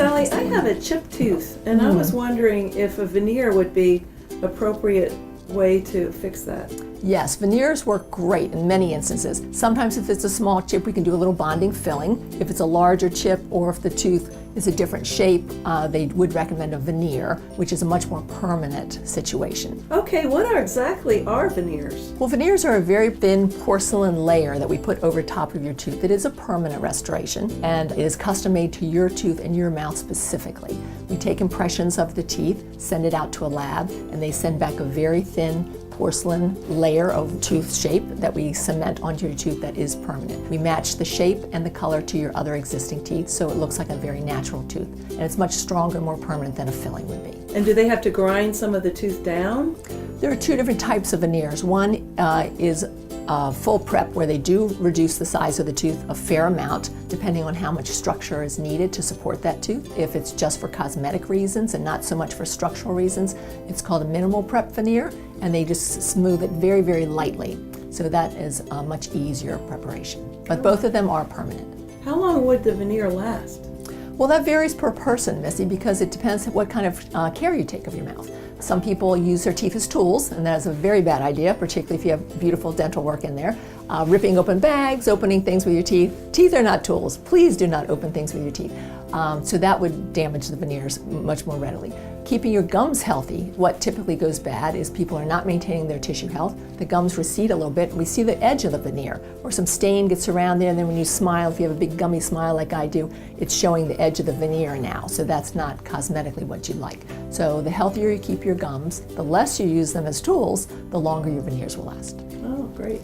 Sally, I have a chipped tooth, and I was wondering if a veneer would be appropriate way to fix that. Yes, veneers work great in many instances. Sometimes if it's a small chip, we can do a little bonding filling. If it's a larger chip or if the tooth is a different shape, they would recommend a veneer, which is a much more permanent situation. Okay, what exactly are veneers? Well, veneers are a very thin porcelain layer that we put over top of your tooth. It is a permanent restoration, and it is custom made to your tooth and your mouth specifically. We take impressions of the teeth, send it out to a lab, and they send back a very thin porcelain layer of tooth shape that we cement onto your tooth that is permanent. We match the shape and the color to your other existing teeth, so it looks like a very natural tooth. And it's much stronger, more permanent than a filling would be. And do they have to grind some of the tooth down? There are two different types of veneers. One is full prep, where they do reduce the size of the tooth a fair amount, depending on how much structure is needed to support that tooth. If it's just for cosmetic reasons and not so much for structural reasons, it's called a minimal prep veneer, and they just smooth it very, very lightly. So that is a much easier preparation. But both of them are permanent. How long would the veneer last? Well, that varies per person, Missy, because it depends what kind of care you take of your mouth. Some people use their teeth as tools, and that is a very bad idea, particularly if you have beautiful dental work in there. Ripping open bags, opening things with your teeth. Teeth are not tools. Please do not open things with your teeth. So that would damage the veneers much more readily. Keeping your gums healthy, what typically goes bad is people are not maintaining their tissue health. The gums recede a little bit, and we see the edge of the veneer, or some stain gets around there, and then when you smile, if you have a big gummy smile like I do, it's showing the edge of the veneer now, so that's not cosmetically what you'd like. So the healthier you keep your gums, the less you use them as tools, the longer your veneers will last. Oh, great.